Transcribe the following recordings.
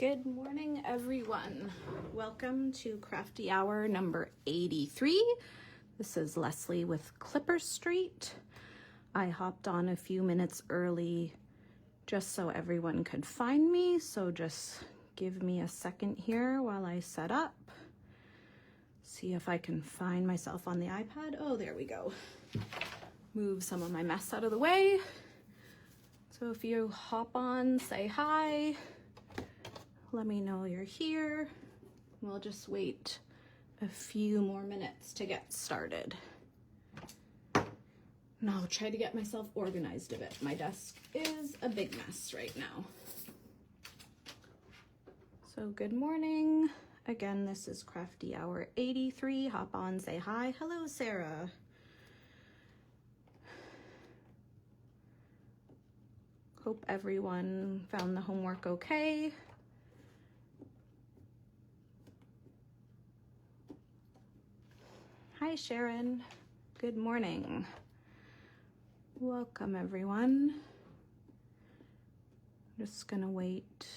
Good morning, everyone. Welcome to Crafty Hour number 83. This is Leslie with Clipper Street. I hopped on a few minutes early just so everyone could find me, so just give me a second here while I set up. See if I can find myself on the iPad. Oh, there we go. Move some of my mess out of the way. So if you hop on, say hi. Let me know you're here. We'll just wait a few more minutes to get started. And I'll try to get myself organized a bit. My desk is a big mess right now. So good morning. Again, this is Crafty Hour 83. Hop on, say hi. Hello, Sarah. Hope everyone found the homework okay. Hi, Sharon. Good morning. Welcome, everyone. I'm just gonna wait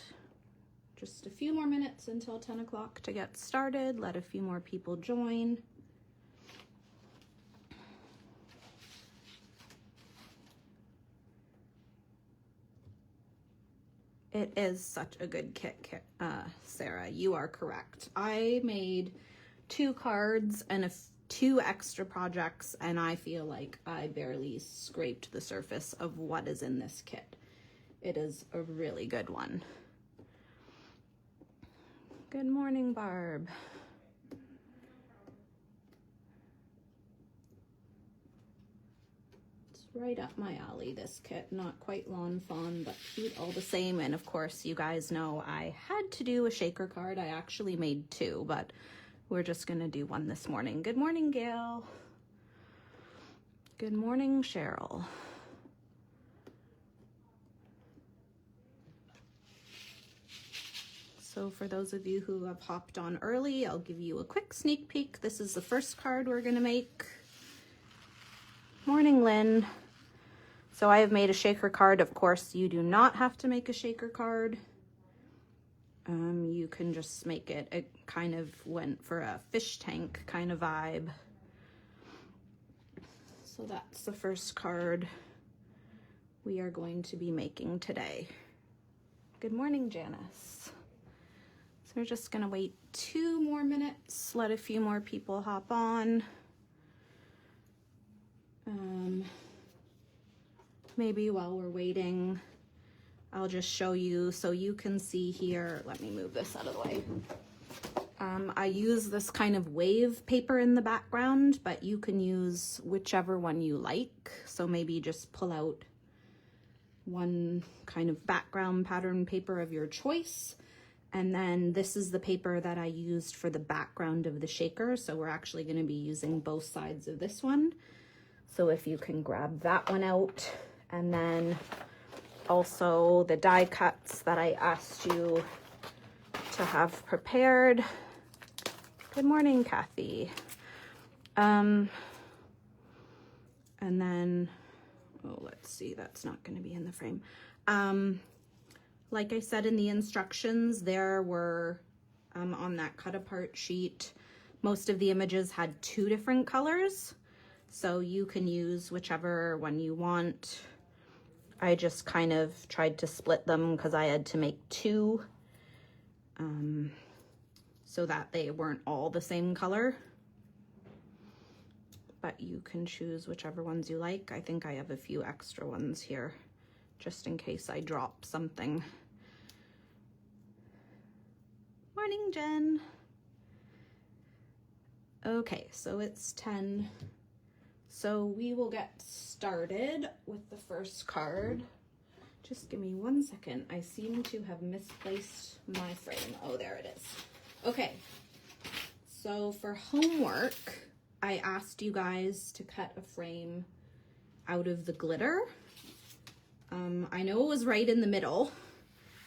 just a few more minutes until 10 o'clock to get started. Let a few more people join. It is such a good kit, Sarah. You are correct. I made 2 cards and 2 extra projects, and I feel like I barely scraped the surface of what is in this kit. It is a really good one. Good morning, Barb. It's right up my alley, this kit. Not quite lawn fawn, but cute all the same. And of course, you guys know I had to do a shaker card. I actually made 2, but we're just gonna do one this morning. Good morning, Gail. Good morning, Cheryl. So for those of you who have hopped on early, I'll give you a quick sneak peek. This is the first card we're gonna make. Morning, Lynn. So I have made a shaker card. Of course, you do not have to make a shaker card. You can just make it. It kind of went for a fish tank kind of vibe. So that's the first card we are going to be making today. Good morning, Janice. So we're just gonna wait 2 more minutes, let a few more people hop on. Maybe while we're waiting, I'll just show you so you can see here. Let me move this out of the way. I use this kind of wave paper in the background, but you can use whichever one you like. So maybe just pull out one kind of background pattern paper of your choice. And then this is the paper that I used for the background of the shaker. So we're actually going to be using both sides of this one. So if you can grab that one out, and then also the die cuts that I asked you to have prepared. Good morning, Kathy. And then, oh, let's see, that's not going to be in the frame. Like I said in the instructions, there were on that cut apart sheet, most of the images had 2 different colors. So you can use whichever one you want. I just kind of tried to split them because I had to make 2 so that they weren't all the same color. But you can choose whichever ones you like. I think I have a few extra ones here just in case I drop something. Morning, Jen. Okay, so it's 10. So we will get started with the first card. Just give me 1 second. I seem to have misplaced my frame. Oh, there it is. Okay, so for homework, I asked you guys to cut a frame out of the glitter. I know it was right in the middle.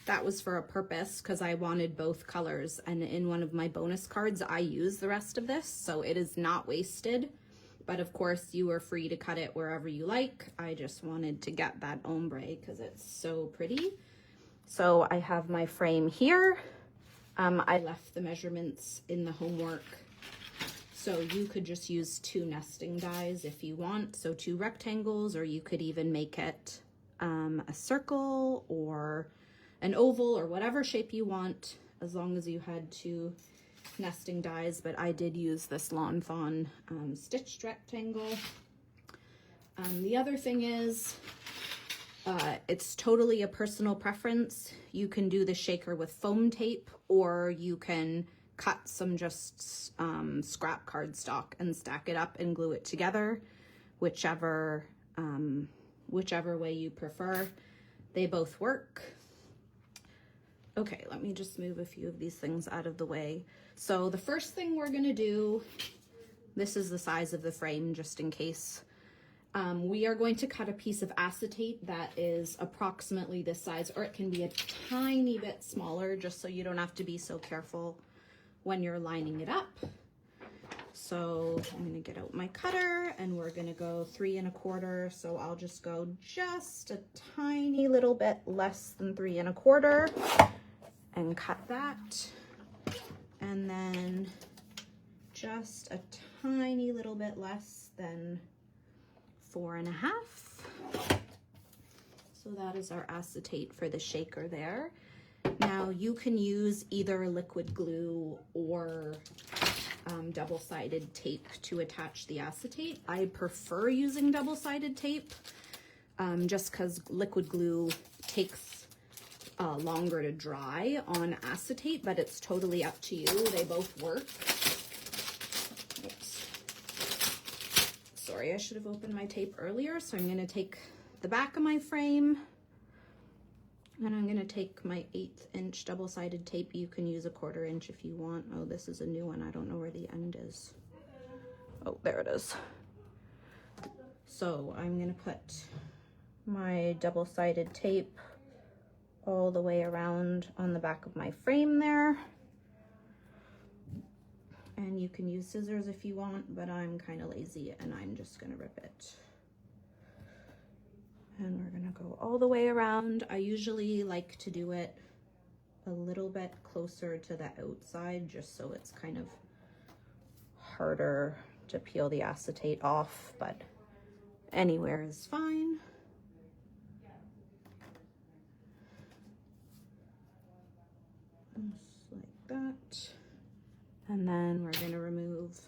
That was for a purpose because I wanted both colors. And in one of my bonus cards, I use the rest of this, so it is not wasted. But of course, you are free to cut it wherever you like. I just wanted to get that ombre because it's so pretty. So I have my frame here. I left the measurements in the homework. So you could just use 2 nesting dies if you want. So 2 rectangles, or you could even make it a circle or an oval or whatever shape you want, as long as you had 2 nesting dies. But I did use this Lawn Fawn stitched rectangle. The other thing is, it's totally a personal preference. You can do the shaker with foam tape, or you can cut some just scrap cardstock and stack it up and glue it together, whichever way you prefer. They both work. Okay, let me just move a few of these things out of the way. So the first thing we're gonna do, this is the size of the frame just in case. We are going to cut a piece of acetate that is approximately this size, or it can be a tiny bit smaller, just so you don't have to be so careful when you're lining it up. So I'm gonna get out my cutter and we're gonna go 3 1/4. So I'll just go just a tiny little bit less than 3 1/4 and cut that. And then just a tiny little bit less than 4 1/2. So that is our acetate for the shaker there. Now you can use either liquid glue or double-sided tape to attach the acetate. I prefer using double-sided tape just because liquid glue takes longer to dry on acetate, but it's totally up to you. They both work. Oops. Sorry, I should have opened my tape earlier. So I'm going to take the back of my frame, and I'm going to take my 1/8 inch double-sided tape. You can use a 1/4 inch if you want. Oh, this is a new one. I don't know where the end is. Oh, there it is. So I'm going to put my double-sided tape all the way around on the back of my frame there. And you can use scissors if you want, but I'm kind of lazy and I'm just going to rip it. And we're gonna go all the way around. I usually like to do it a little bit closer to the outside, just so it's kind of harder to peel the acetate off, but anywhere is fine. Just like that. And then we're gonna remove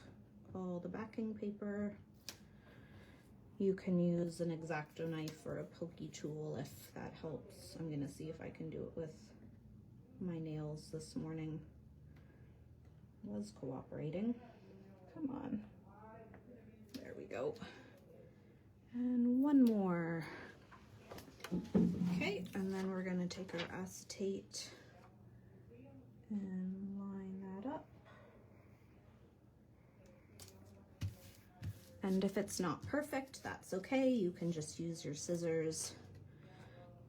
all the backing paper. You can use an X-Acto knife or a pokey tool if that helps. I'm gonna see if I can do it with my nails this morning. Was cooperating. Come on. There we go. And one more. Okay, and then we're gonna take our acetate and line that up. And if it's not perfect, that's okay. You can just use your scissors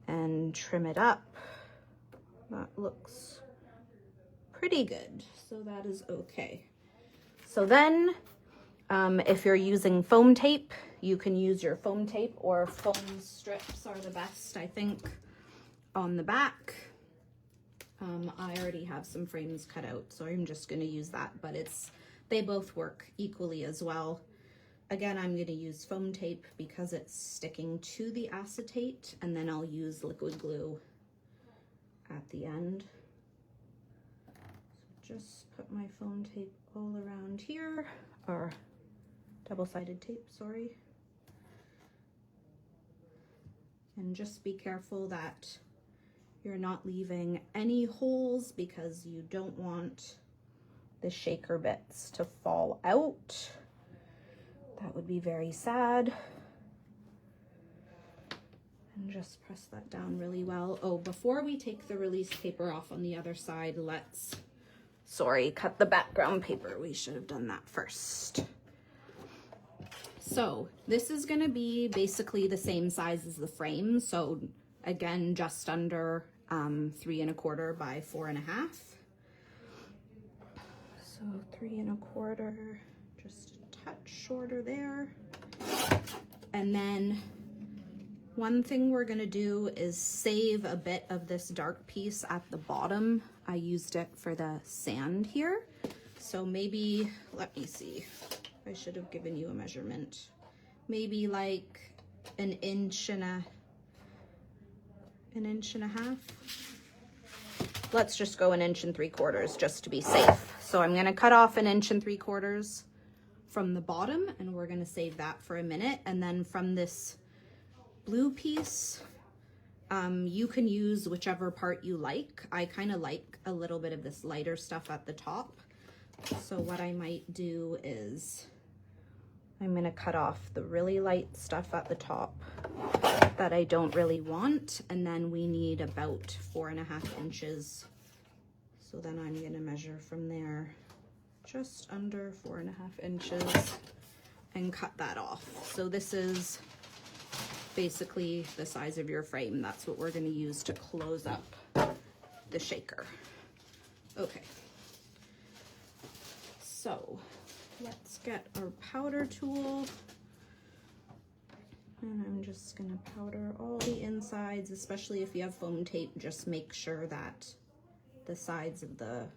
and trim it up. That looks pretty good, so that is okay. So then, if you're using foam tape, you can use your foam tape, or foam strips are the best, I think, on the back. I already have some frames cut out, so I'm just gonna use that, but they both work equally as well. Again, I'm going to use foam tape because it's sticking to the acetate, and then I'll use liquid glue at the end. So just put my foam tape all around here, or double-sided tape, sorry. And just be careful that you're not leaving any holes, because you don't want the shaker bits to fall out. That would be very sad. And just press that down really well. Oh, before we take the release paper off on the other side, let's, sorry, cut the background paper. We should have done that first. So this is gonna be basically the same size as the frame. So again, just under 3 1/4 by 4 1/2. So 3 1/4, just touch shorter there. And then one thing we're gonna do is save a bit of this dark piece at the bottom. I used it for the sand here. So maybe, let me see, I should have given you a measurement. Maybe like an inch and a half. Let's just go 1 3/4 inches just to be safe. So I'm gonna cut off 1 3/4 inches from the bottom, and we're gonna save that for a minute. And then from this blue piece, you can use whichever part you like. I kind of like a little bit of this lighter stuff at the top. So what I might do is I'm gonna cut off the really light stuff at the top that I don't really want. And then we need about 4.5 inches. So then I'm gonna measure from there, just under 4.5 inches, and cut that off. So this is basically the size of your frame. That's what we're gonna use to close up the shaker. Okay. So let's get our powder tool. And I'm just gonna powder all the insides, especially if you have foam tape. Just make sure that the sides of the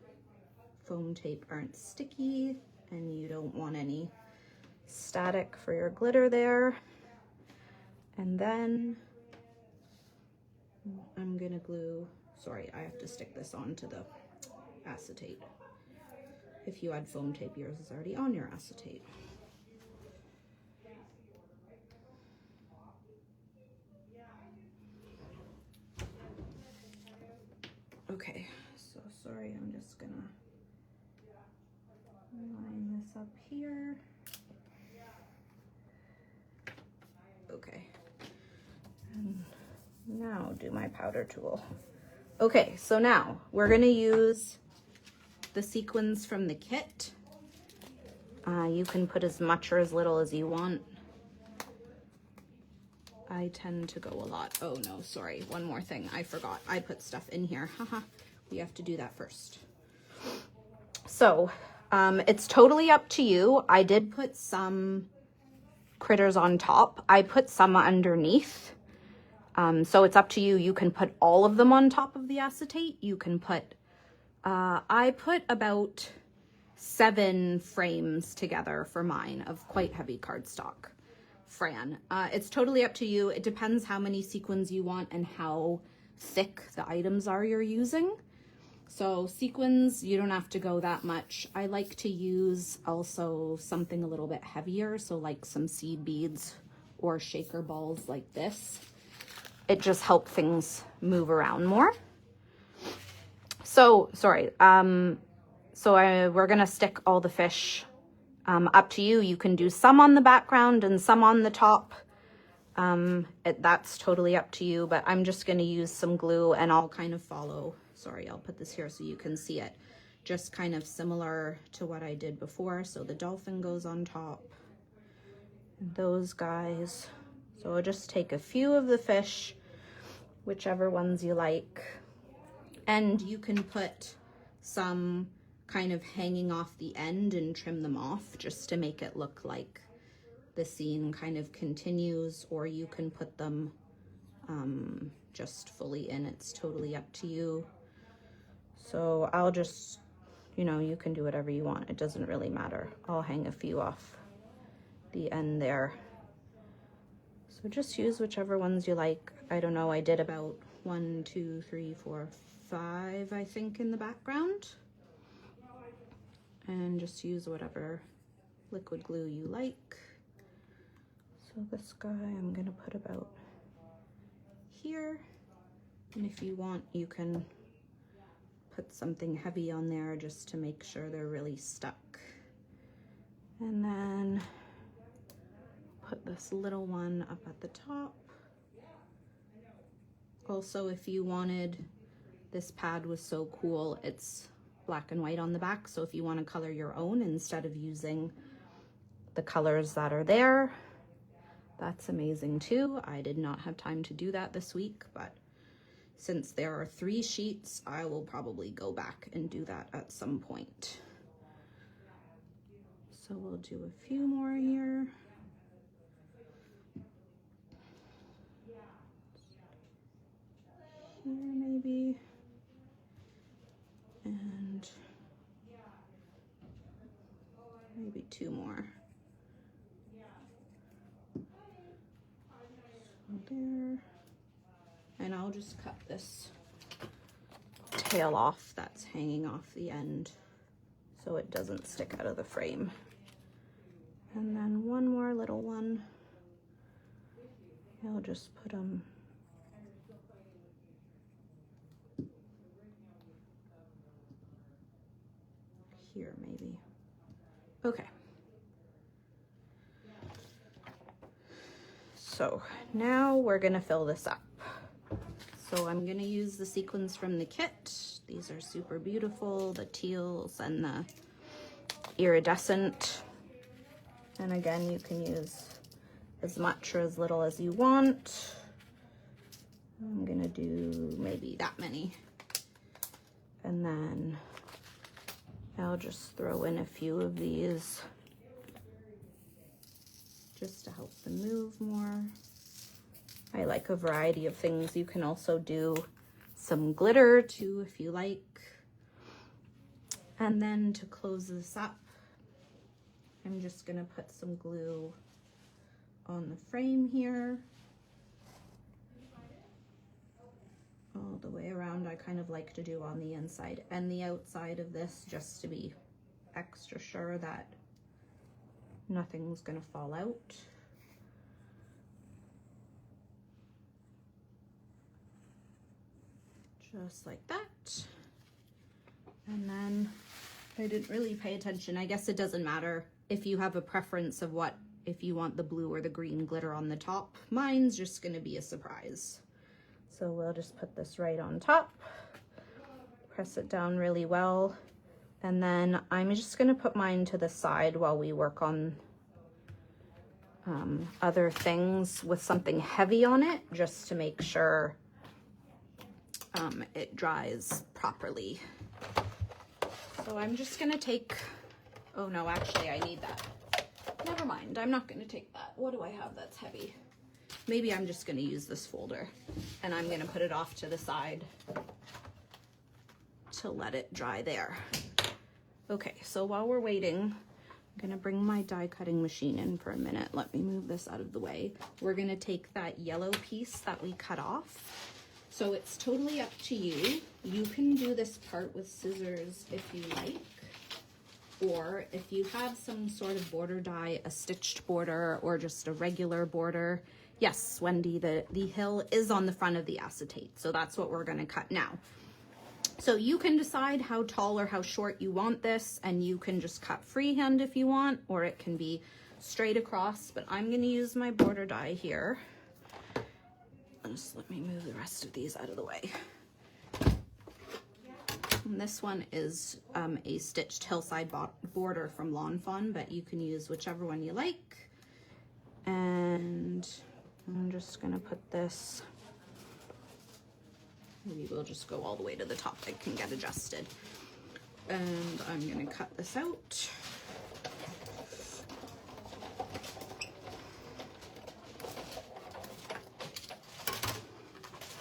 foam tape aren't sticky and you don't want any static for your glitter there. And then I'm gonna glue, sorry, I have to stick this onto the acetate. If you had foam tape, yours is already on your acetate. Okay, so sorry, I'm just gonna line this up here. Okay, and now do my powder tool. Okay, so now we're gonna use the sequins from the kit. You can put as much or as little as you want. I tend to go a lot. Oh no, sorry, one more thing, I forgot. I put stuff in here, haha. We have to do that first. So, it's totally up to you. I did put some critters on top. I put some underneath. So it's up to you. You can put all of them on top of the acetate. You can put, I put about 7 frames together for mine of quite heavy cardstock. Fran. It's totally up to you. It depends how many sequins you want and how thick the items are you're using. So sequins, you don't have to go that much. I like to use also something a little bit heavier, so like some seed beads or shaker balls like this. It just helps things move around more. So, sorry, we're gonna stick all the fish. Up to you. You can do some on the background and some on the top. That's totally up to you, but I'm just going to use some glue and I'll kind of follow. Sorry, I'll put this here so you can see it. Just kind of similar to what I did before. So the dolphin goes on top. And those guys. So I'll just take a few of the fish, whichever ones you like. And you can put some kind of hanging off the end and trim them off just to make it look like the scene kind of continues, or you can put them just fully in. It's totally up to you. So I'll just, you know, you can do whatever you want. It doesn't really matter. I'll hang a few off the end there. So just use whichever ones you like. I don't know, I did about 1, 2, 3, 4, 5, I think, in the background. And just use whatever liquid glue you like. So this guy I'm gonna put about here. And if you want, you can put something heavy on there just to make sure they're really stuck. And then put this little one up at the top. Also, if you wanted, this pad was so cool, it's black and white on the back, so if you want to color your own instead of using the colors that are there, that's amazing too. I did not have time to do that this week, but since there are 3 sheets, I will probably go back and do that at some point. So we'll do a few more here. here maybe. And maybe 2 more. So there. And I'll just cut this tail off that's hanging off the end so it doesn't stick out of the frame. And then 1 more little one. I'll just put them here maybe. Okay. So now we're gonna fill this up. So I'm gonna use the sequins from the kit. These are super beautiful, the teals and the iridescent. And again, you can use as much or as little as you want. I'm gonna do maybe that many. And then I'll just throw in a few of these just to help them move more. I like a variety of things. You can also do some glitter too if you like. And then to close this up, I'm just gonna put some glue on the frame here. All the way around. I kind of like to do on the inside and the outside of this just to be extra sure that nothing's gonna fall out. Just like that. And then I didn't really pay attention. I guess it doesn't matter if you have a preference of if you want the blue or the green glitter on the top. Mine's just gonna be a surprise. So we'll just put this right on top, press it down really well, and then I'm just gonna put mine to the side while we work on other things with something heavy on it, just to make sure it dries properly. So I'm just gonna take, oh no, actually I need that. Never mind, I'm not gonna take that. What do I have that's heavy? Maybe I'm just gonna use this folder and I'm gonna put it off to the side to let it dry there. Okay, so while we're waiting, I'm gonna bring my die cutting machine in for a minute. Let me move this out of the way. We're gonna take that yellow piece that we cut off. So it's totally up to you. You can do this part with scissors if you like, or if you have some sort of border die, a stitched border or just a regular border. Yes, Wendy, the hill is on the front of the acetate, so that's what we're gonna cut now. So you can decide how tall or how short you want this, and you can just cut freehand if you want, or it can be straight across, but I'm gonna use my border die here. Just let me move the rest of these out of the way. And this one is a stitched hillside border from Lawn Fawn, but you can use whichever one you like. And I'm just gonna put this, maybe we'll just go all the way to the top. It can get adjusted. And I'm gonna cut this out.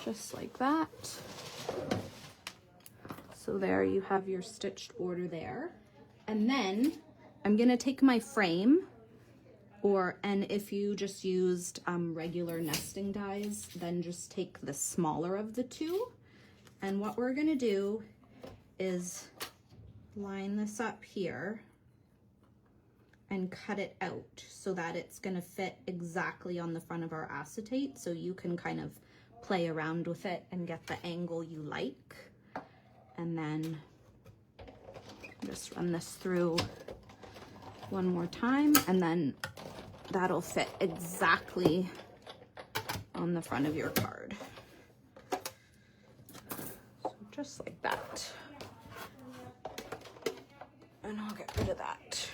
Just like that. So there you have your stitched border there. And then I'm gonna take my frame, and if you just used regular nesting dies, then just take the smaller of the two. And what we're gonna do is line this up here and cut it out so that it's gonna fit exactly on the front of our acetate, so you can kind of play around with it and get the angle you like. And then just run this through one more time, and then that'll fit exactly on the front of your card. So just like that. And I'll get rid of that.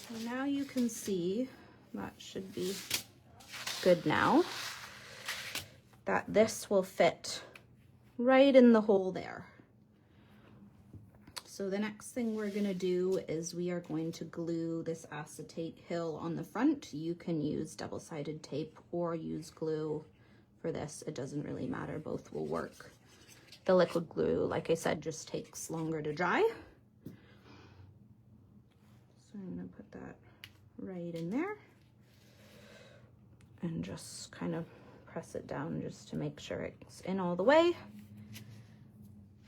So now you can see, that should be good now, that this will fit right in the hole there. So the next thing we're gonna do is we are going to glue this acetate hill on the front. You can use double-sided tape or use glue for this, it doesn't really matter, both will work. The liquid glue, like I said, just takes longer to dry. So I'm gonna put that right in there and just kind of press it down just to make sure it's in all the way.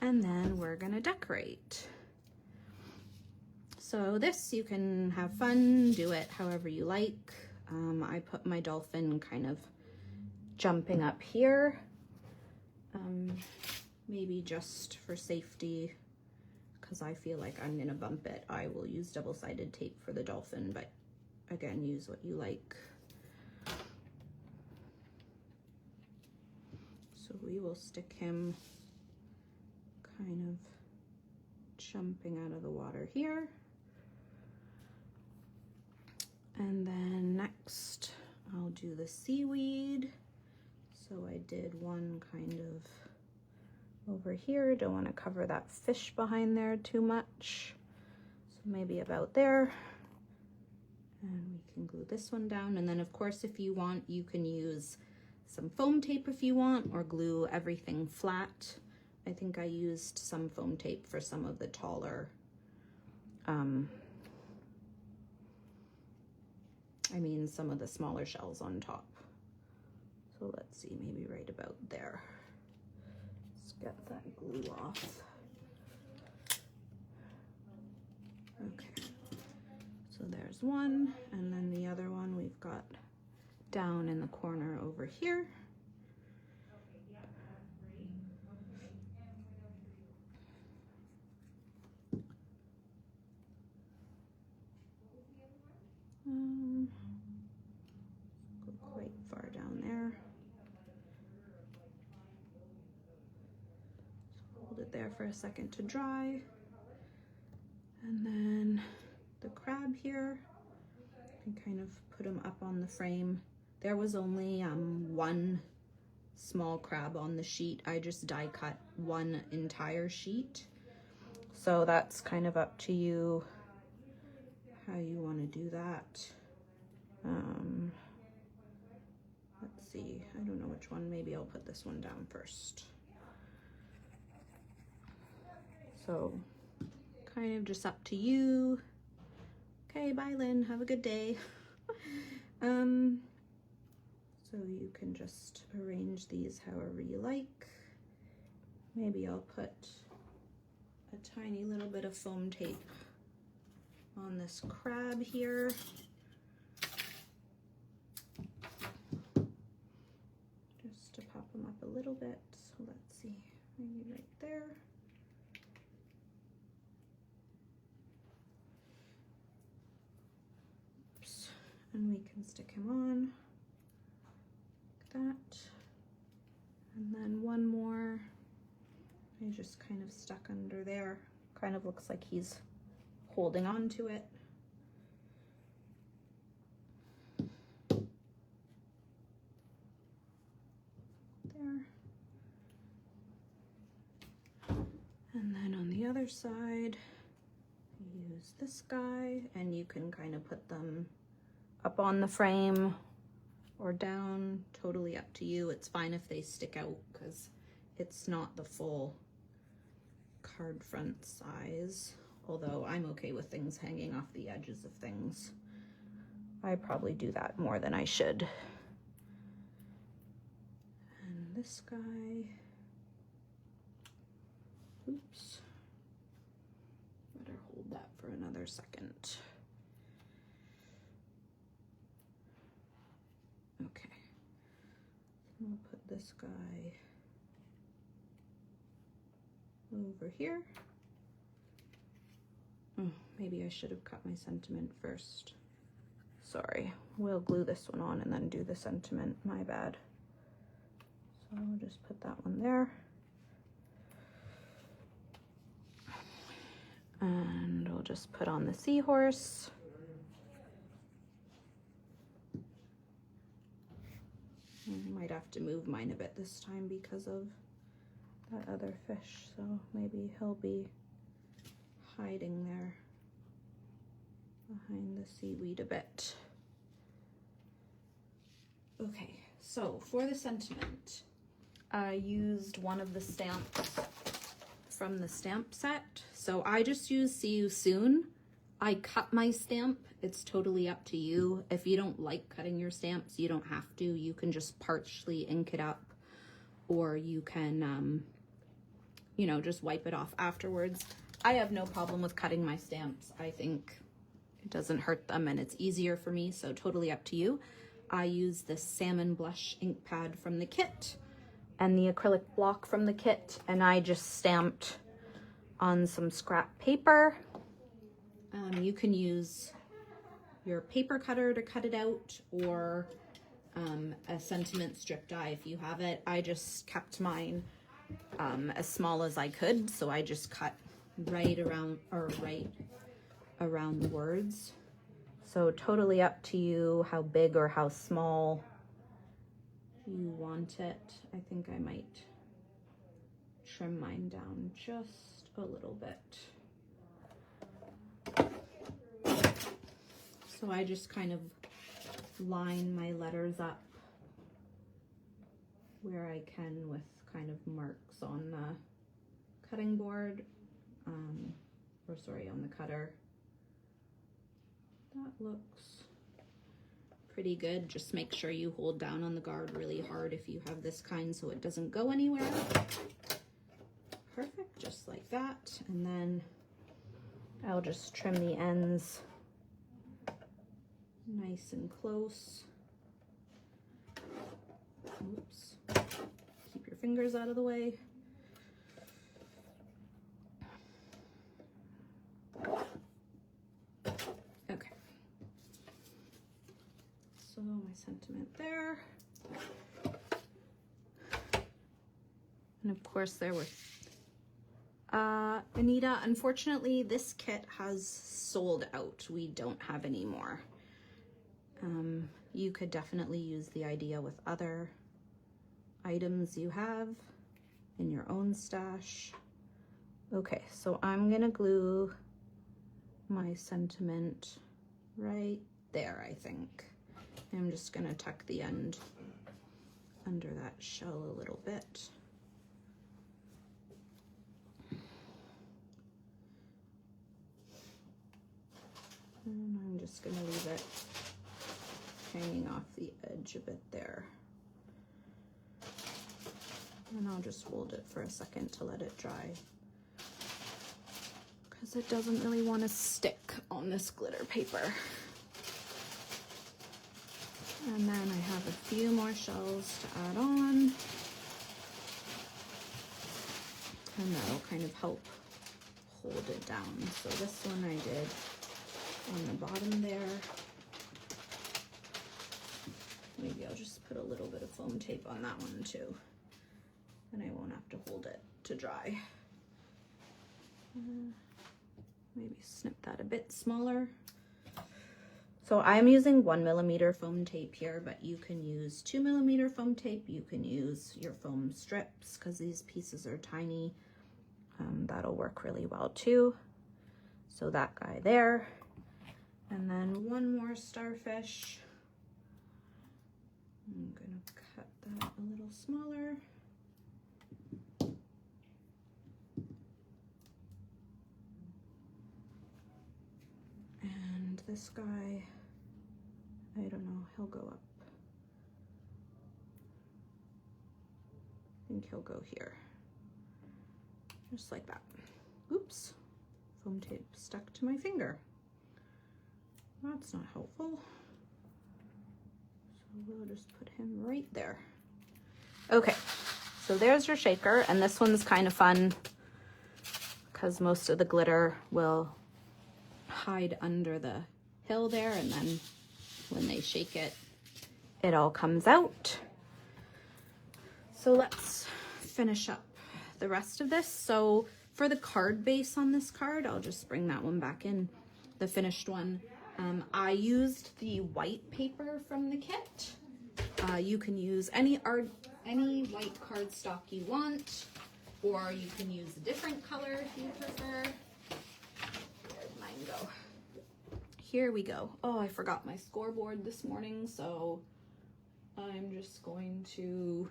And then we're gonna decorate. So this, you can have fun, do it however you like. I put my dolphin kind of jumping up here, maybe just for safety, because I feel like I'm gonna bump it. I will use double-sided tape for the dolphin, but again, use what you like. So we will stick him kind of jumping out of the water here. And then next, I'll do the seaweed. So I did one kind of over here. Don't want to cover that fish behind there too much. So maybe about there. And we can glue this one down. And then of course, if you want, you can use some foam tape if you want, or glue everything flat. I think I used some foam tape for some of the taller, some of the smaller shells on top. So let's see, maybe right about there. Let's get that glue off. Okay, so there's one, and then the other one we've got down in the corner over here. Go quite far down there. So hold it there for a second to dry. And then the crab here, I can kind of put him up on the frame. There was only one small crab on the sheet. I just die cut one entire sheet. So that's kind of up to you how you want to do that. Let's see, I don't know which one. Maybe I'll put this one down first. So kind of just up to you. Okay, bye Lynn, have a good day. So you can just arrange these however you like. Maybe I'll put a tiny little bit of foam tape on this crab here. Just to pop them up a little bit. So let's see, maybe right there. Oops. And we can stick him on like that. And then one more. I just kind of stuck under there. Kind of looks like he's holding on to it. There. And then on the other side, use this guy, and you can kind of put them up on the frame or down, totally up to you. It's fine if they stick out because it's not the full card front size, although I'm okay with things hanging off the edges of things. I probably do that more than I should. And this guy, oops, better hold that for another second. Okay, I'll put this guy over here. Oh, maybe I should have cut my sentiment first. Sorry, we'll glue this one on and then do the sentiment, my bad. So I'll just put that one there. And we'll just put on the seahorse. I might have to move mine a bit this time because of that other fish, so maybe he'll be hiding there behind the seaweed a bit. Okay, So for the sentiment, I used one of the stamps from the stamp set. So I just used "See You Soon." I cut my stamp. It's totally up to you. If you don't like cutting your stamps, you don't have to. You can just partially ink it up, or you can, you know, just wipe it off afterwards. I have no problem with cutting my stamps. I think it doesn't hurt them and it's easier for me, so totally up to you. I use the salmon blush ink pad from the kit and the acrylic block from the kit, and I just stamped on some scrap paper. You can use your paper cutter to cut it out, or a sentiment strip die if you have it. I just kept mine as small as I could, so I just cut right around the words. So totally up to you how big or how small you want it. I think I might trim mine down just a little bit. So I just kind of line my letters up where I can with kind of marks on the cutting board, on the cutter. That looks pretty good. Just make sure you hold down on the guard really hard if you have this kind so it doesn't go anywhere. Perfect, just like that. And then I'll just trim the ends nice and close. Oops. Keep your fingers out of the way. Okay. So my sentiment there. And of course there were Anita, unfortunately this kit has sold out. We don't have any more. You could definitely use the idea with other items you have in your own stash. Okay, so I'm gonna glue my sentiment right there, I think. I'm just gonna tuck the end under that shell a little bit. And I'm just gonna leave it hanging off the edge a bit there. And I'll just hold it for a second to let it dry, because it doesn't really want to stick on this glitter paper. And then I have a few more shells to add on, and that'll kind of help hold it down. So this one I did on the bottom there. Maybe I'll just put a little bit of foam tape on that one too, and I won't have to hold it to dry. Maybe snip that a bit smaller. So I'm using 1mm foam tape here, but you can use 2mm foam tape. You can use your foam strips because these pieces are tiny. That'll work really well too. So that guy there. And then one more starfish. I'm gonna cut that a little smaller. And this guy, I don't know, he'll go up. I think he'll go here. Just like that. Oops, foam tape stuck to my finger. That's not helpful. So we'll just put him right there. Okay, so there's your shaker, and this one's kind of fun because most of the glitter will hide under the hill there, and then when they shake it, it all comes out. So let's finish up the rest of this. So for the card base on this card, I'll just bring that one back in, the finished one. I used the white paper from the kit. You can use any white cardstock you want, or you can use a different color if you prefer. Where'd mine go? Here we go. Oh, I forgot my scoreboard this morning, so I'm just going to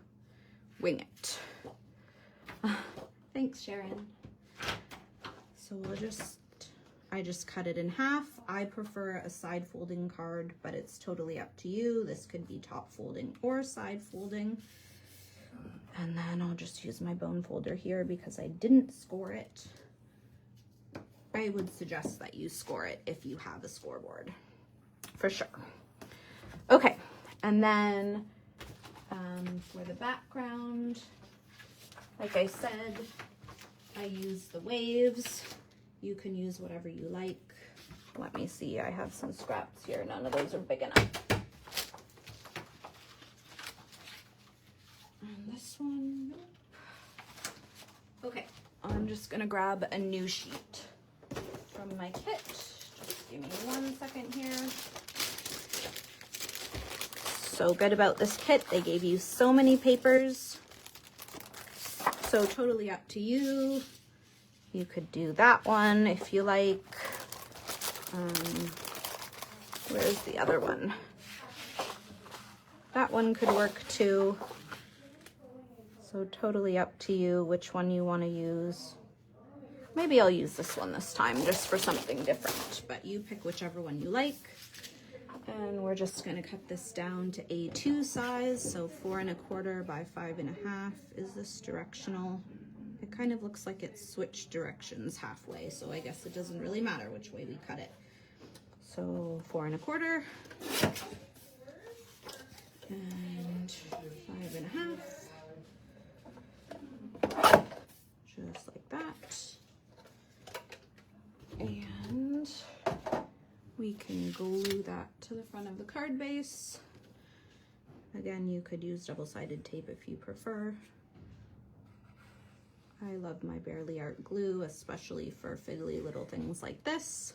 wing it. Thanks, Sharon. So I just cut it in half. I prefer a side folding card, but it's totally up to you. This could be top folding or side folding. And then I'll just use my bone folder here because I didn't score it. I would suggest that you score it if you have a scoreboard, for sure. Okay, and then for the background, like I said, I use the waves. You can use whatever you like. Let me see, I have some scraps here. None of those are big enough. And this one, nope. Okay, I'm just gonna grab a new sheet from my kit. Just give me 1 second here. So good about this kit, they gave you so many papers. So totally up to you. You could do that one if you like. Where's the other one? That one could work too. So totally up to you which one you want to use. Maybe I'll use this one this time just for something different, but you pick whichever one you like. And we're just going to cut this down to A2 size, so 4 1/4 by 5 1/2 is this directional. It kind of looks like it's switched directions halfway, so I guess it doesn't really matter which way we cut it. So 4 1/4 and 5 1/2, just like that. And we can glue that to the front of the card base. Again, you could use double-sided tape if you prefer. I love my Barely Art glue, especially for fiddly little things like this.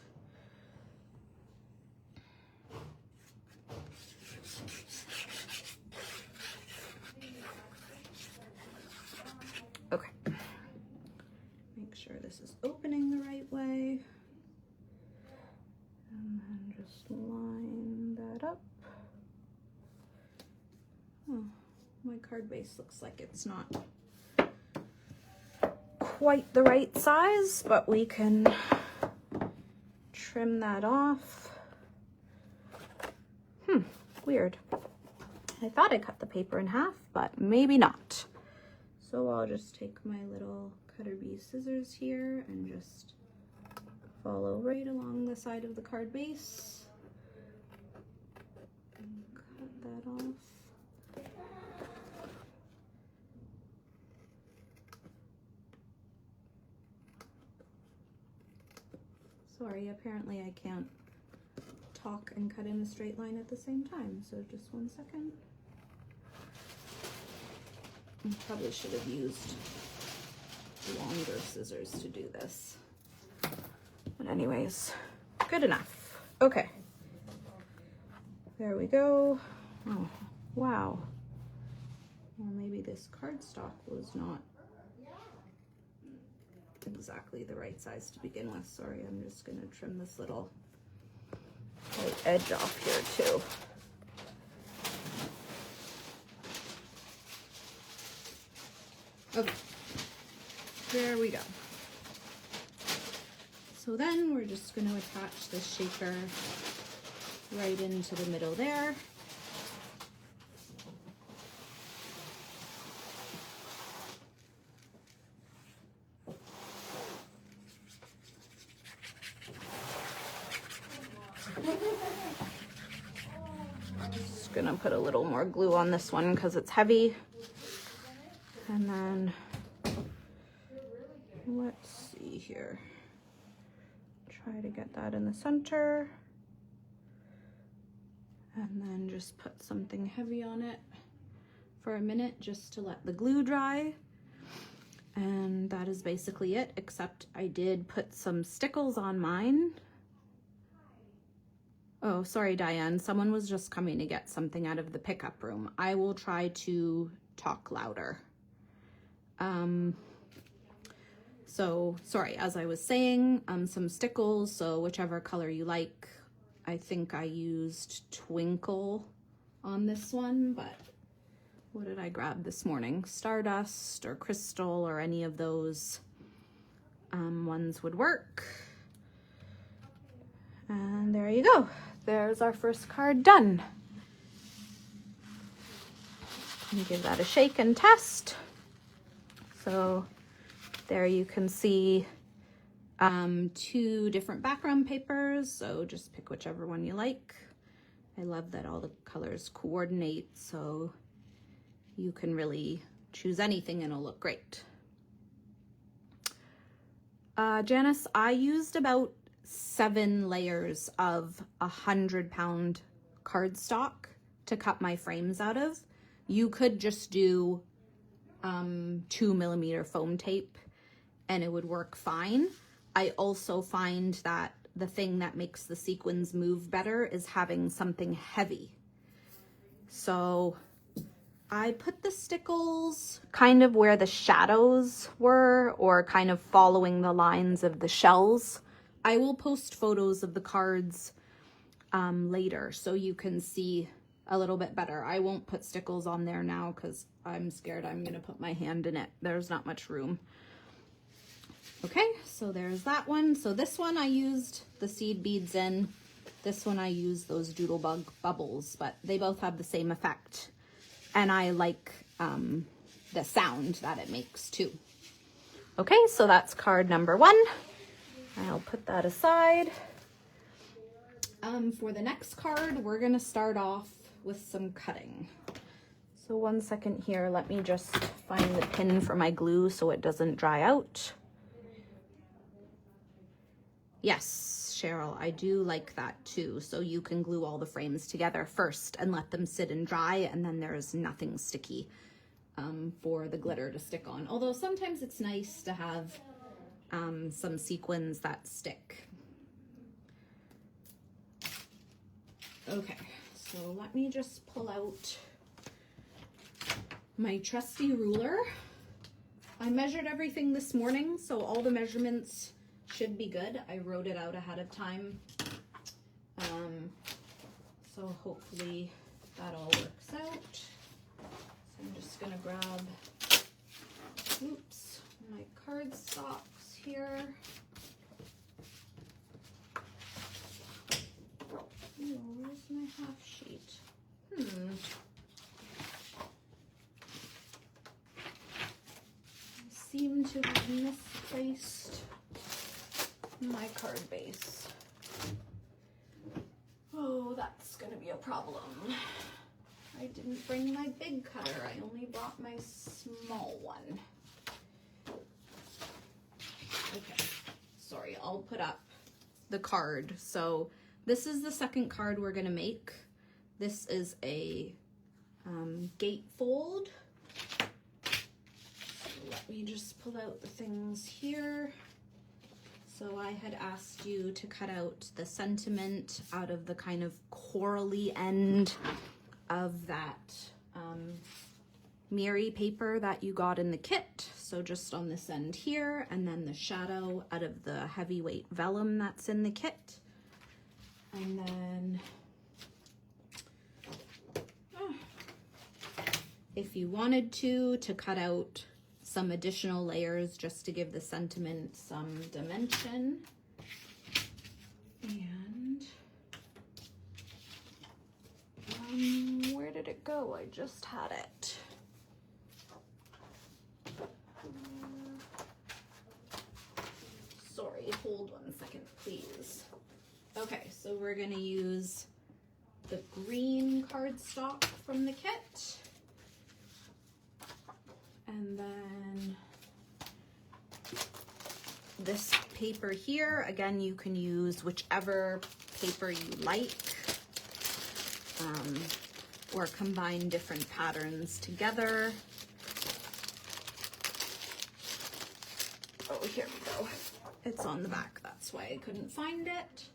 Okay. Make sure this is opening the right way. And then just line that up. Oh, my card base looks like it's not quite the right size, but we can trim that off. Weird. I thought I cut the paper in half, but maybe not. So I'll just take my little cutter bee scissors here and just follow right along the side of the card base. And cut that off. Sorry, apparently I can't talk and cut in a straight line at the same time, so just 1 second. I probably should have used longer scissors to do this. But anyways, good enough. Okay. There we go. Oh, wow. Or maybe this cardstock was not exactly the right size to begin with. Sorry, I'm just gonna trim this little white edge off here too. Okay, there we go. So then we're just going to attach this shaker right into the middle there. Just going to put a little more glue on this one because it's heavy. And then let's see here. Try to get that in the center. And then just put something heavy on it for a minute just to let the glue dry. And that is basically it, except I did put some stickles on mine. Oh, sorry, Diane. Someone was just coming to get something out of the pickup room. I will try to talk louder. So sorry, as I was saying, some stickles, so whichever color you like. I think I used Twinkle on this one, but what did I grab this morning? Stardust or crystal or any of those ones would work. And there you go. There's our first card done. Let me give that a shake and test. So there you can see 2 different background papers, so just pick whichever one you like. I love that all the colors coordinate, so you can really choose anything and it'll look great. Janice, I used about 7 layers of 100-pound cardstock to cut my frames out of. You could just do 2mm foam tape and it would work fine. I also find that the thing that makes the sequins move better is having something heavy. So I put the stickles kind of where the shadows were, or kind of following the lines of the shells. I will post photos of the cards later so you can see a little bit better. I won't put stickles on there now because I'm scared I'm gonna put my hand in it. There's not much room. Okay, so there's that one. So this one I used the seed beads in. This one I used those doodlebug bubbles, but they both have the same effect. And I like the sound that it makes too. Okay, so that's card number 1. I'll put that aside. For the next card, we're gonna start off with some cutting. So 1 second here, let me just find the pin for my glue so it doesn't dry out. Yes, Cheryl, I do like that too. So you can glue all the frames together first and let them sit and dry, and then there's nothing sticky for the glitter to stick on. Although sometimes it's nice to have some sequins that stick. Okay, so let me just pull out my trusty ruler. I measured everything this morning, so all the measurements should be good. I wrote it out ahead of time. So hopefully that all works out. So I'm just gonna grab, oops, my cardstocks here. Oh, where's my half sheet? I seem to have misplaced my card base. Oh, that's gonna be a problem. I didn't bring my big cutter. I only brought my small one. Okay, sorry, I'll put up the card. So this is the second card we're gonna make. This is a gatefold. So let me just pull out the things here. So I had asked you to cut out the sentiment out of the kind of corally end of that Miri paper that you got in the kit. So just on this end here, and then the shadow out of the heavyweight vellum that's in the kit. And then if you wanted to cut out some additional layers just to give the sentiment some dimension. And where did it go? I just had it. Sorry, hold 1 second, please. Okay, so we're gonna use the green cardstock from the kit. And then this paper here, again, you can use whichever paper you like, or combine different patterns together. Oh, here we go. It's on the back, that's why I couldn't find it.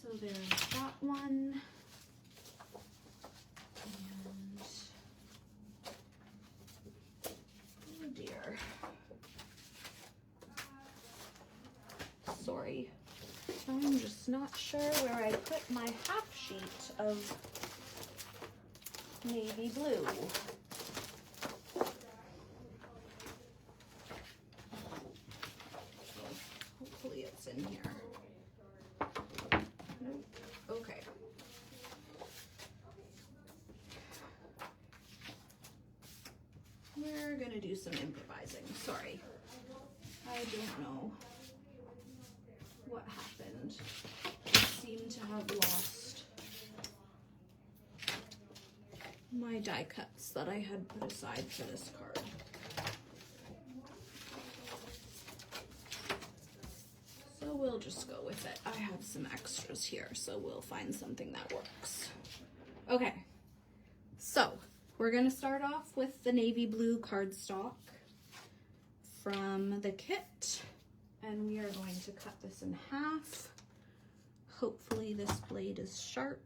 So there's that one. Sorry, I'm just not sure where I put my half sheet of navy blue. Hopefully it's in here. Nope. Okay. We're gonna do some improvising. Sorry. I don't know what happened. I seem to have lost my die cuts that I had put aside for this card. So we'll just go with it. I have some extras here, so we'll find something that works. Okay, so we're gonna start off with the navy blue cardstock from the kit, and we are going to cut this in half. Hopefully this blade is sharp.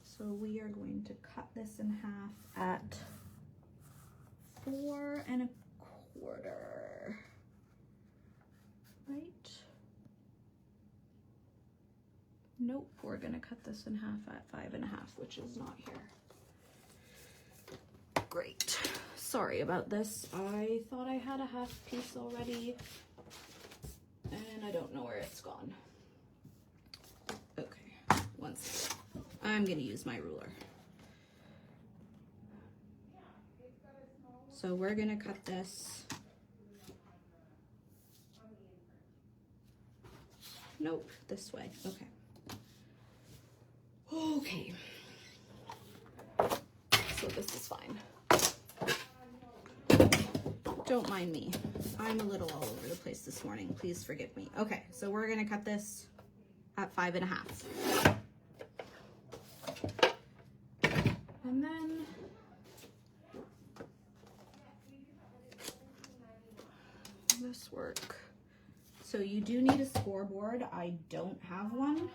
So we are going to cut this in half at 4 1/4. Right? Nope, we're gonna cut this in half at 5 1/2, which is not here. Great. Sorry about this. I thought I had a half piece already, and I don't know where it's gone. Okay, one second. I'm gonna use my ruler. So we're gonna cut this. Nope, this way. Okay. Okay. So this is fine. Don't mind me. I'm a little all over the place this morning. Please forgive me. Okay, so we're gonna cut this at 5 1/2. And then this work. So you do need a scoreboard. I don't have one.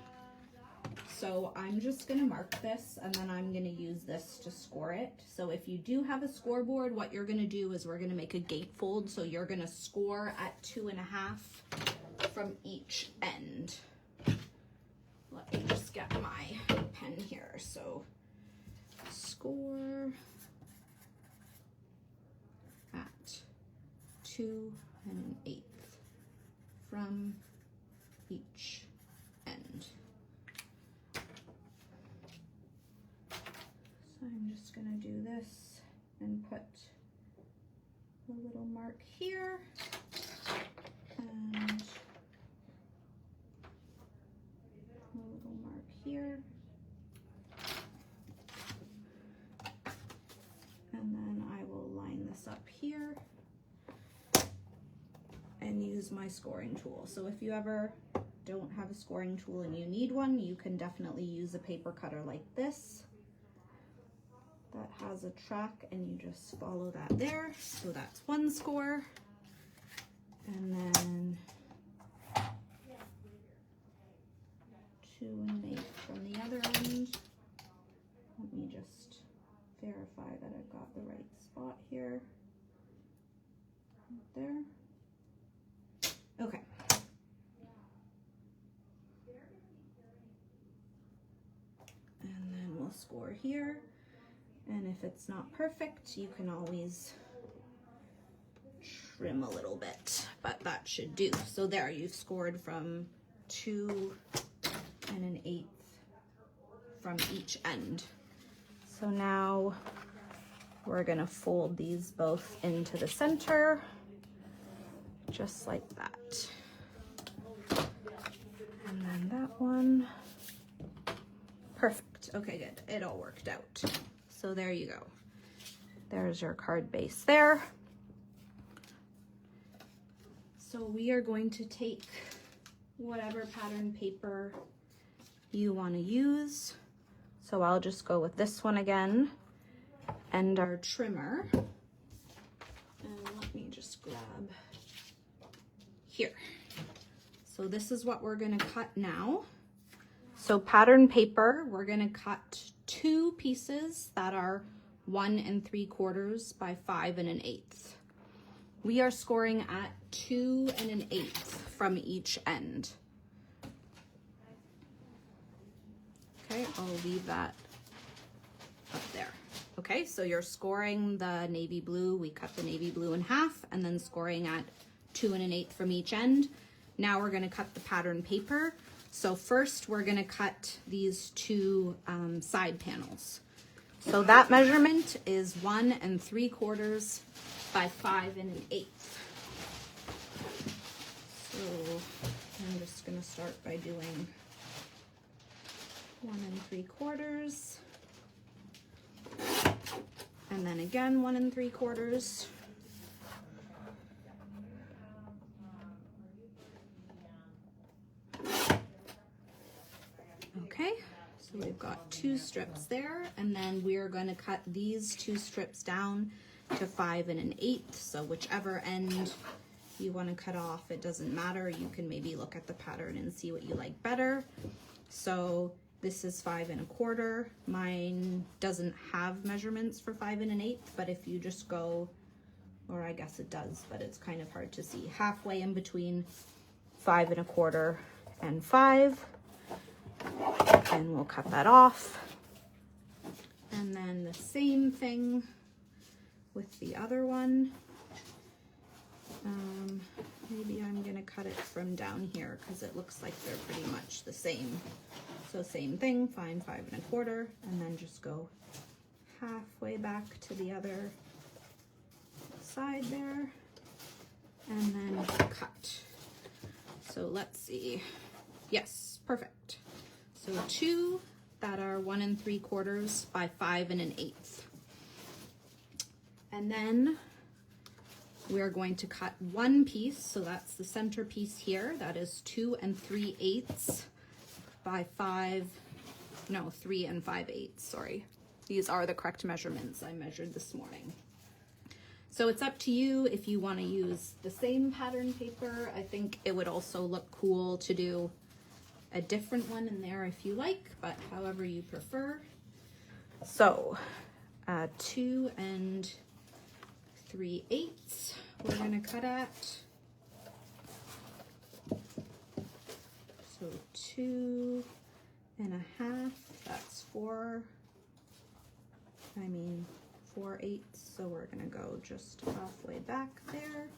So I'm just gonna mark this, and then I'm gonna use this to score it. So if you do have a scoreboard, what you're gonna do is we're gonna make a gatefold. So you're gonna score at 2 1/2 from each end. Let me just get my pen here. So score at 2 1/8 from each end. So I'm just gonna do this and put a little mark here and a little mark here. And then I will line this up here and use my scoring tool. So if you ever don't have a scoring tool and you need one, you can definitely use a paper cutter like this that has a track, and you just follow that there. So that's one score. And then 2 1/8 from the other end. Let me just verify that I've got the right spot here. Right there. Okay. And then we'll score here. And if it's not perfect, you can always trim a little bit, but that should do. So there, you've scored from 2 1/8 from each end. So now we're gonna fold these both into the center, just like that. And then that one. Perfect. Okay, good. It all worked out. So there you go. There's your card base there. So we are going to take whatever pattern paper you want to use. So I'll just go with this one again and our trimmer. And let me just grab here. So this is what we're going to cut now. So pattern paper, we're going to cut 2 pieces that are 1 3/4 by 5 1/8. We are scoring at 2 1/8 from each end. Okay, I'll leave that up there. Okay, so you're scoring the navy blue. We cut the navy blue in half and then scoring at 2 1/8 from each end. Now we're gonna cut the pattern paper. So first we're gonna cut these two side panels. So that measurement is 1 3/4 by 5 1/8. So I'm just gonna start by doing 1 3/4, and then again 1 3/4. Okay, so we've got 2 strips there, and then we're going to cut these 2 strips down to 5 1/8. So whichever end you want to cut off, it doesn't matter. You can maybe look at the pattern and see what you like better. So this is 5 1/4. Mine doesn't have measurements for 5 1/8, but if you just go, or I guess it does, but it's kind of hard to see, halfway in between 5 1/4 and 5, and we'll cut that off. And then the same thing with the other one. Maybe I'm gonna cut it from down here because it looks like they're pretty much the same. So same thing, find 5 1/4, and then just go halfway back to the other side there, and then cut. So let's see. Yes, perfect. So 2 that are 1 3/4 by 5 1/8. And then we're going to cut 1 piece, so that's the center piece here. That is 2 3/8 by 3 5/8, sorry. These are the correct measurements I measured this morning. So it's up to you if you want to use the same pattern paper. I think it would also look cool to do a different one in there if you like, but however you prefer. So 2 3/8 we're gonna cut at. So 2 1/2, that's 4 4/8, so we're gonna go just halfway back there.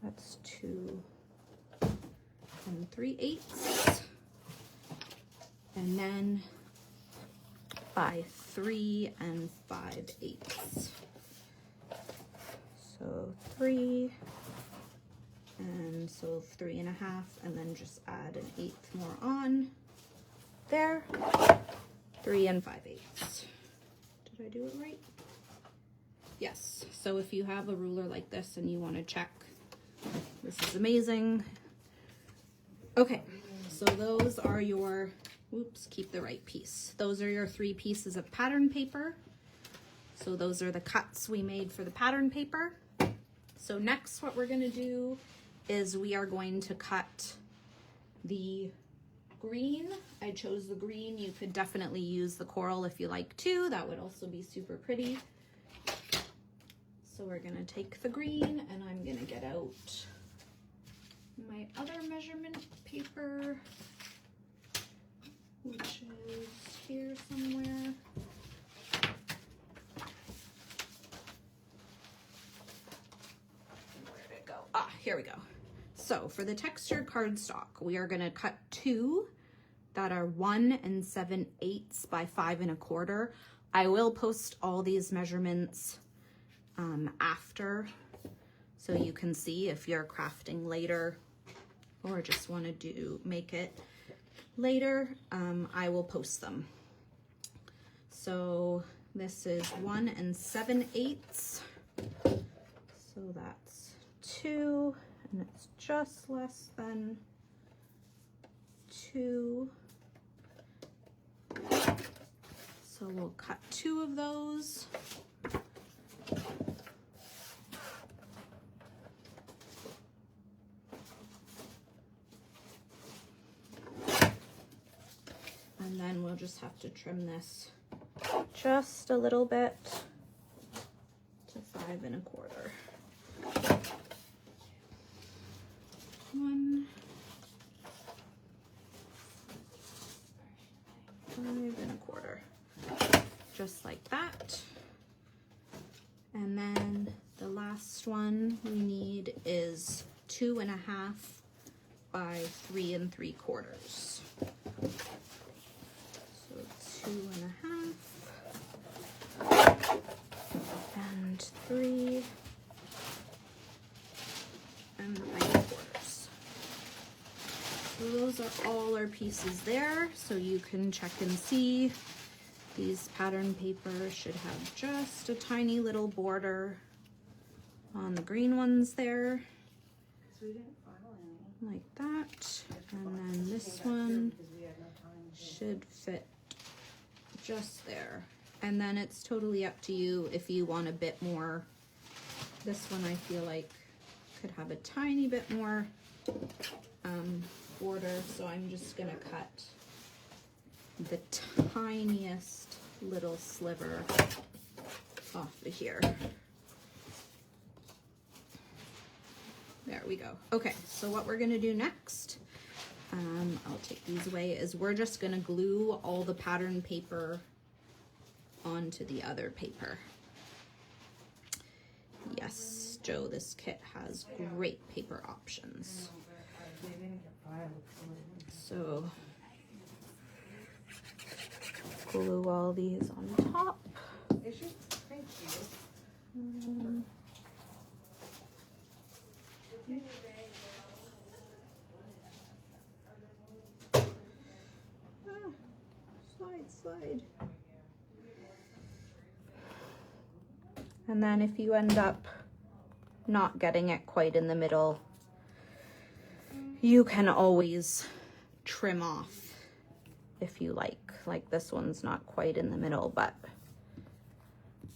That's 2 3/8, and then by 3 5/8. So 3, and so 3 1/2, and then just add 1/8 more on there. 3 5/8. Did I do it right? Yes. So if you have a ruler like this and you want to check, this is amazing. Okay, so those are your, oops, keep the right piece. Those are your 3 pieces of pattern paper. So those are the cuts we made for the pattern paper. So next what we're going to do is we are going to cut the green. I chose the green. You could definitely use the coral if you like too. That would also be super pretty. So we're going to take the green, and I'm going to get out my other measurement paper, which is here somewhere. Where'd it go? Ah, here we go. So for the textured cardstock, we are going to cut 2 that are 1 7/8 by 5 1/4. I will post all these measurements after, so you can see if you're crafting later or just want to make it later. I will post them. So this is 1 7/8. So that's 2, and it's just less than 2. So we'll cut 2 of those. And then we'll just have to trim this just a little bit to 5 1/4. 1, 5 one we need is 2.5 by 3 3/4. So 2.5 and 3 3/4. So those are all our pieces there. So you can check and see. These pattern papers should have just a tiny little border on the green ones there. Like that. And then this one should fit just there. And then it's totally up to you if you want a bit more. This one I feel like could have a tiny bit more border, so I'm just gonna cut the tiniest little sliver off of here. There we go. Okay, so what we're gonna do next, I'll take these away, is we're just gonna glue all the pattern paper onto the other paper. Yes, Joe, this kit has great paper options. So glue all these on top. Thank you. Slide. And then if you end up not getting it quite in the middle, you can always trim off if you like. Like this one's not quite in the middle, but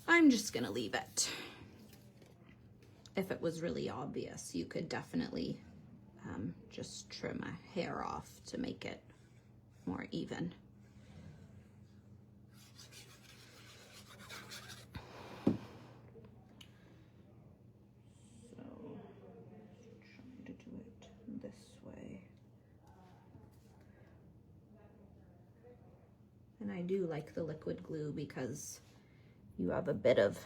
I'm just gonna leave it. If it was really obvious, you could definitely just trim a hair off to make it more even. And I do like the liquid glue because you have a bit of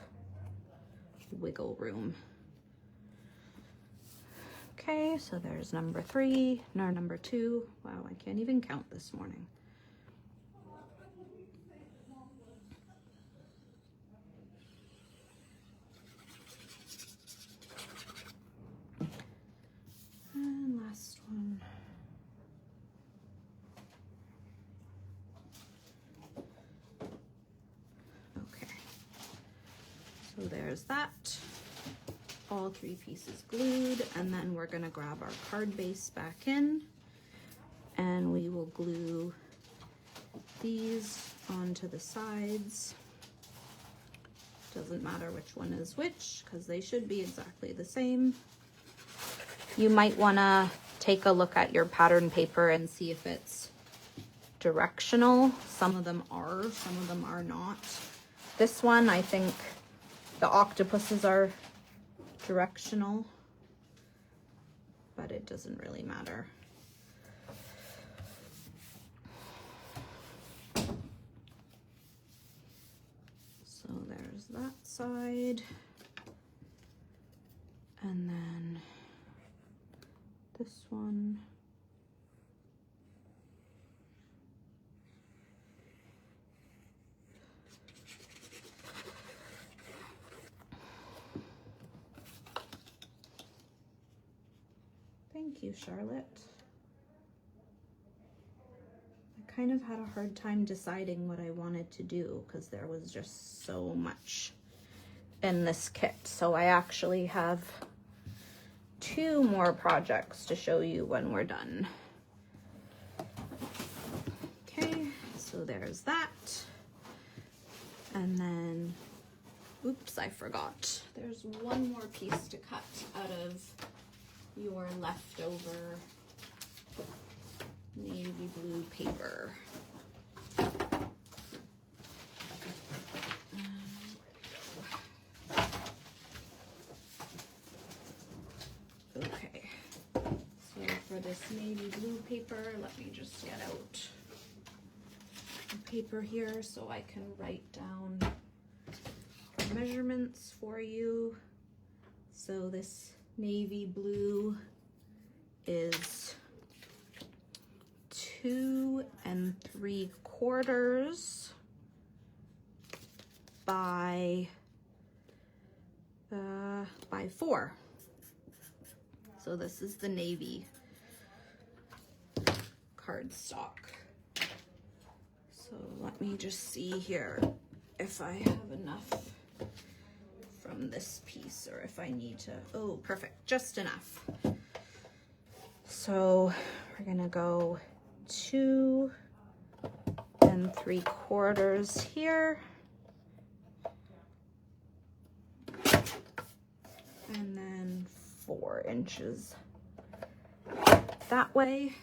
wiggle room. Okay, so there's number 3, no, number 2. Wow, I can't even count this morning. And last one. So there's that, all 3 pieces glued, and then we're gonna grab our card base back in and we will glue these onto the sides. Doesn't matter which one is which because they should be exactly the same. You might wanna take a look at your pattern paper and see if it's directional. Some of them are, some of them are not. This one, I think, the octopuses are directional, but it doesn't really matter. So there's that side. And then this one. Thank you, Charlotte. I kind of had a hard time deciding what I wanted to do because there was just so much in this kit. So I actually have 2 more projects to show you when we're done. Okay, so there's that. And then, oops, I forgot. There's one more piece to cut out of your leftover navy blue paper. Okay, so for this navy blue paper, let me just get out the paper here so I can write down measurements for you. So this navy blue is 2 3/4 by 4. So this is the navy cardstock. So let me just see here if I have enough from this piece or if I need to, oh, perfect, just enough. So we're gonna go 2 3/4 here. And then 4 inches that way.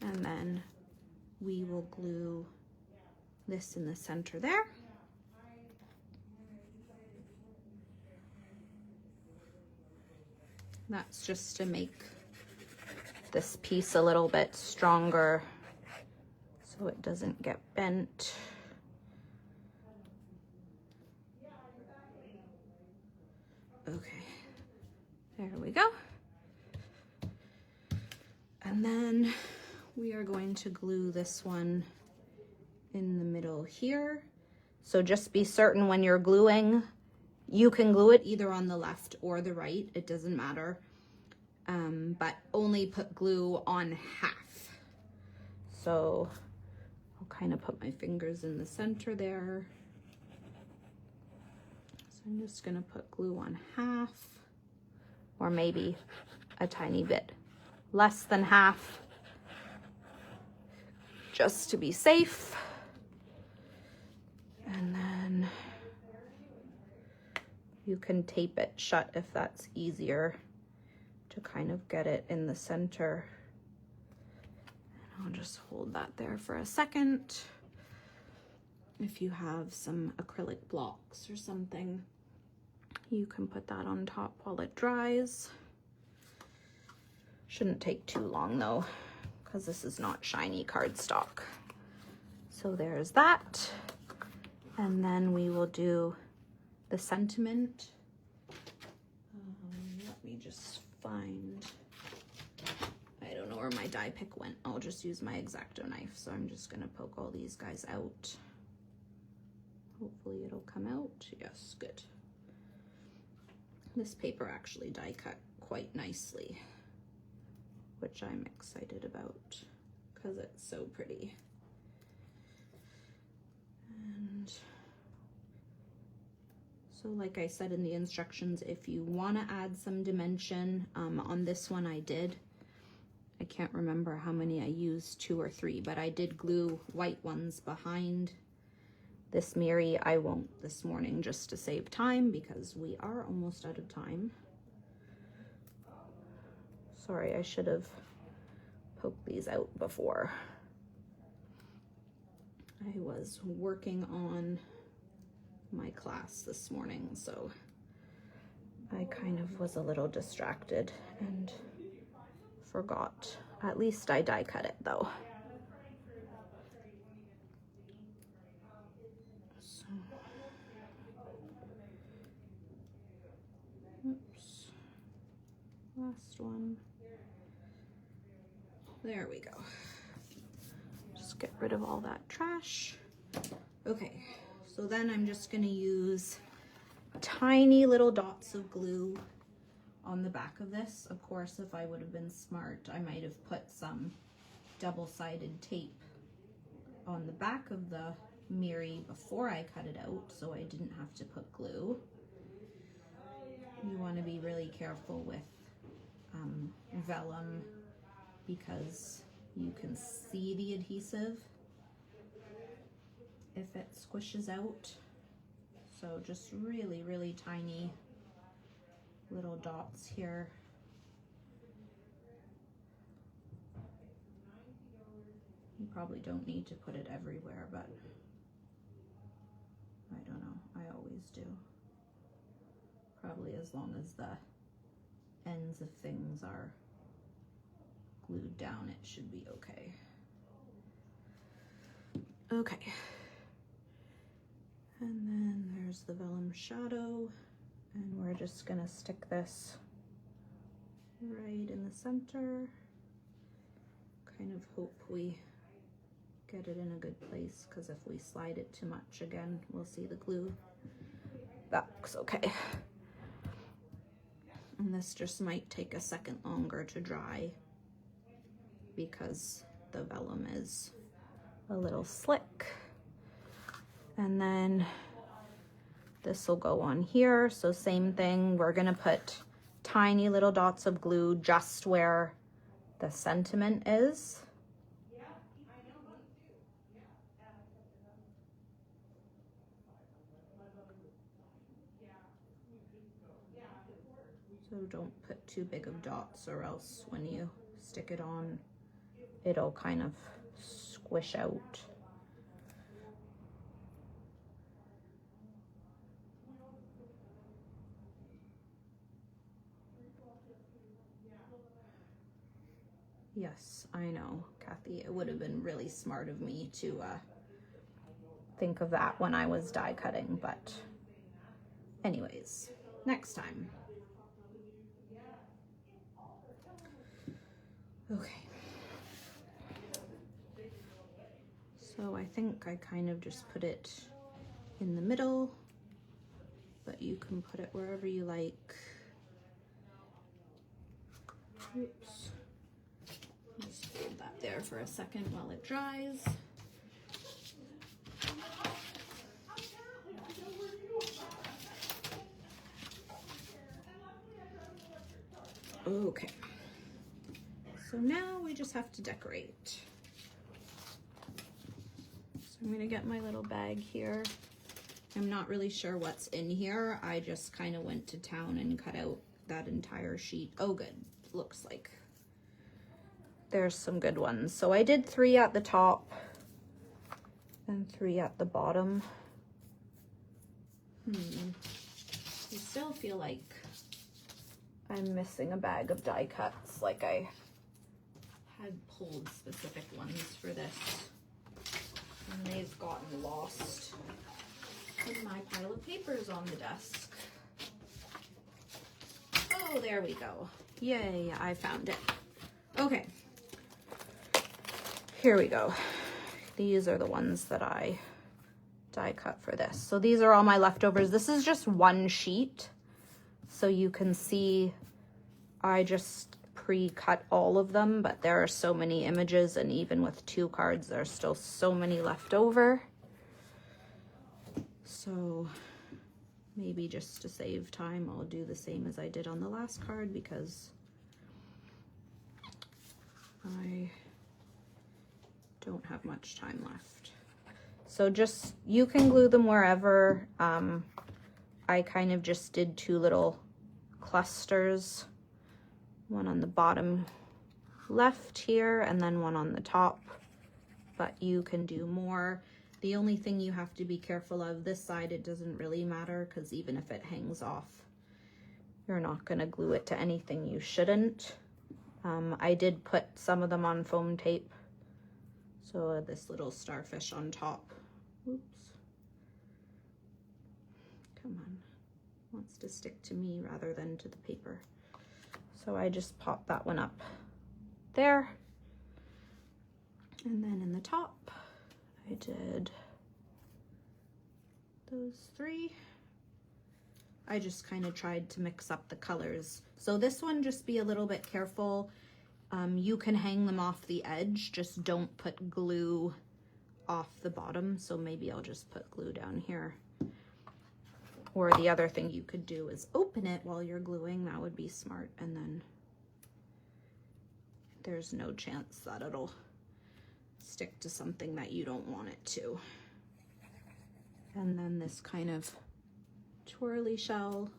And then we will glue this in the center there. That's just to make this piece a little bit stronger so it doesn't get bent. Okay, there we go. And then we are going to glue this one in the middle here. So just be certain when you're gluing, you can glue it either on the left or the right, it doesn't matter. But only put glue on half. So I'll kind of put my fingers in the center there. So I'm just gonna put glue on half, or maybe a tiny bit less than half, just to be safe. And then you can tape it shut if that's easier to kind of get it in the center. And I'll just hold that there for a second. If you have some acrylic blocks or something, you can put that on top while it dries. Shouldn't take too long though, because this is not shiny cardstock. So there's that. And then we will do the sentiment. Let me just find, I don't know where my die pick went. I'll just use my X-Acto knife. So I'm just gonna poke all these guys out. Hopefully it'll come out. Yes, good. This paper actually die cut quite nicely, which I'm excited about because it's so pretty. And so like I said in the instructions, if you want to add some dimension, on this one I did. I can't remember how many I used, 2 or 3, but I did glue white ones behind this Miri. I won't this morning just to save time because we are almost out of time. Sorry, I should have poked these out before. I was working on my class this morning, so I kind of was a little distracted and forgot. At least I die cut it though. So, oops, last one. There we go. Just get rid of all that trash. Okay, so then I'm just gonna use tiny little dots of glue on the back of this. Of course, if I would have been smart, I might have put some double-sided tape on the back of the Miri before I cut it out, so I didn't have to put glue. You want to be really careful with vellum because you can see the adhesive if it squishes out. So just really, really tiny little dots here. You probably don't need to put it everywhere, but I don't know, I always do. Probably as long as the ends of things are glued down, it should be okay. Okay. And then there's the vellum shadow, and we're just gonna stick this right in the center. Kind of hope we get it in a good place, because if we slide it too much again, we'll see the glue. That looks okay. And this just might take a second longer to dry because the vellum is a little slick. And then this will go on here. So same thing, we're gonna put tiny little dots of glue just where the sentiment is. So don't put too big of dots, or else when you stick it on, it'll kind of squish out. Yes, I know, Kathy, it would have been really smart of me to think of that when I was die cutting, but anyways, next time. Okay. So I think I kind of just put it in the middle, but you can put it wherever you like. Oops. Just hold that there for a second while it dries. Okay. So now we just have to decorate. So I'm gonna get my little bag here. I'm not really sure what's in here. I just kind of went to town and cut out that entire sheet. Oh, good. Looks like there's some good ones. So I did 3 at the top and 3 at the bottom. I still feel like I'm missing a bag of die cuts, like I had pulled specific ones for this, and they've gotten lost in my pile of papers on the desk. Oh, there we go. Yay, I found it. Okay. Here we go. These are the ones that I die cut for this. So these are all my leftovers. This is just one sheet. So you can see I just pre-cut all of them, but there are so many images, and even with 2 cards, there's still so many left over. So maybe just to save time, I'll do the same as I did on the last card, because I don't have much time left. So just, you can glue them wherever. I kind of just did 2 little clusters, one on the bottom left here and then one on the top, but you can do more. The only thing you have to be careful of, this side it doesn't really matter, because even if it hangs off, you're not going to glue it to anything you shouldn't. I did put some of them on foam tape, so this little starfish on top. Oops. Come on. Wants to stick to me rather than to the paper. So I just popped that one up there. And then in the top, I did those 3. I just kind of tried to mix up the colors. So this one, just be a little bit careful. You can hang them off the edge, just don't put glue off the bottom. So maybe I'll just put glue down here. Or the other thing you could do is open it while you're gluing. That would be smart. And then there's no chance that it'll stick to something that you don't want it to. And then this kind of twirly shell.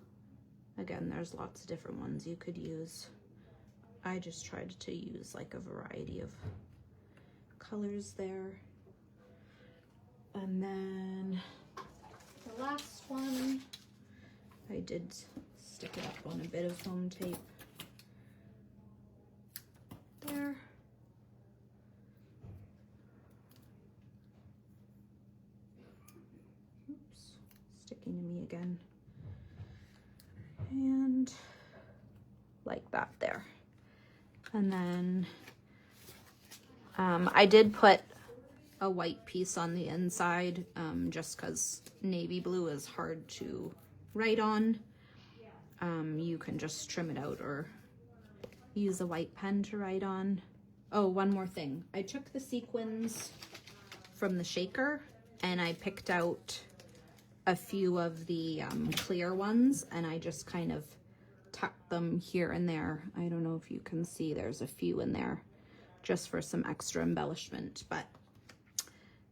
Again, there's lots of different ones you could use. I just tried to use like a variety of colors there. And then the last one, I did stick it up on a bit of foam tape there. Oops. like that there. And then I did put a white piece on the inside just because navy blue is hard to write on. You can just trim it out or use a white pen to write on. Oh, one more thing. I took the sequins from the shaker and I picked out a few of the clear ones and I just kind of tucked them here and there. I don't know if you can see, there's a few in there just for some extra embellishment, but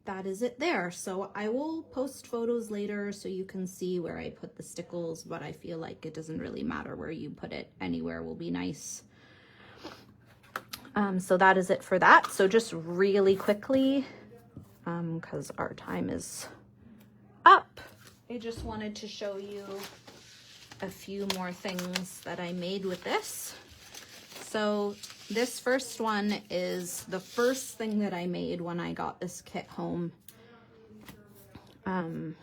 that is it there. So I will post photos later so you can see where I put the stickles, but I feel like it doesn't really matter where you put it. Anywhere will be nice. So that is it for that. So just really quickly, because our time is up, I just wanted to show you a few more things that I made with this. So this first one is the first thing that I made when I got this kit home. I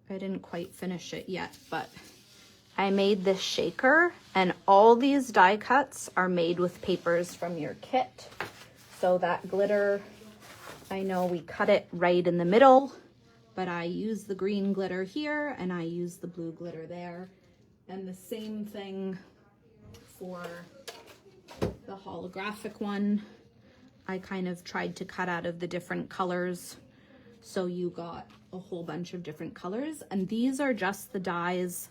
didn't quite finish it yet, but I made this shaker, and all these die cuts are made with papers from your kit. So that glitter, I know we cut it right in the middle, but I use the green glitter here and I use the blue glitter there. And the same thing for the holographic one. I kind of tried to cut out of the different colors, so you got a whole bunch of different colors. And these are just the dies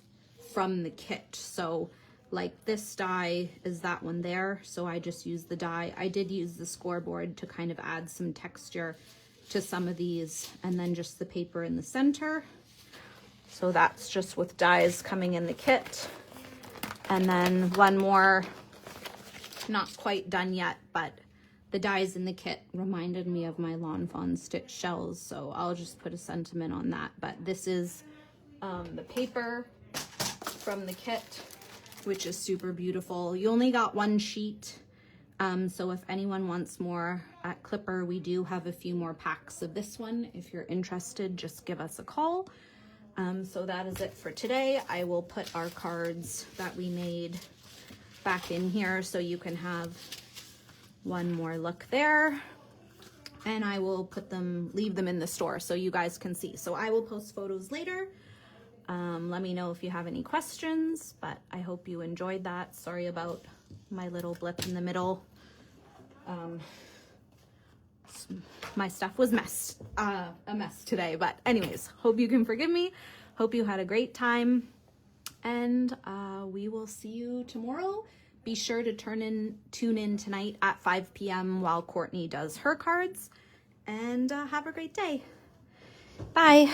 from the kit. So like this die is that one there, so I just used the die. I did use the scoreboard to kind of add some texture to some of these, and then just the paper in the center. So that's just with dies coming in the kit. And then one more, not quite done yet, but the dies in the kit reminded me of my Lawn Fawn stitch shells, so I'll just put a sentiment on that. But this is the paper from the kit, which is super beautiful. You only got one sheet, so if anyone wants more at Clipper, we do have a few more packs of this one. If you're interested, just give us a call. So that is it for today. I will put our cards that we made back in here so you can have one more look there, and I will put them, leave them in the store so you guys can see. So I will post photos later. Let me know if you have any questions, but I hope you enjoyed that. Sorry about my little blip in the middle. My stuff was a mess today, but anyways, hope you can forgive me. Hope you had a great time, and we will see you tomorrow. Be sure to tune in tonight at 5 p.m. while Courtney does her cards, and have a great day. Bye.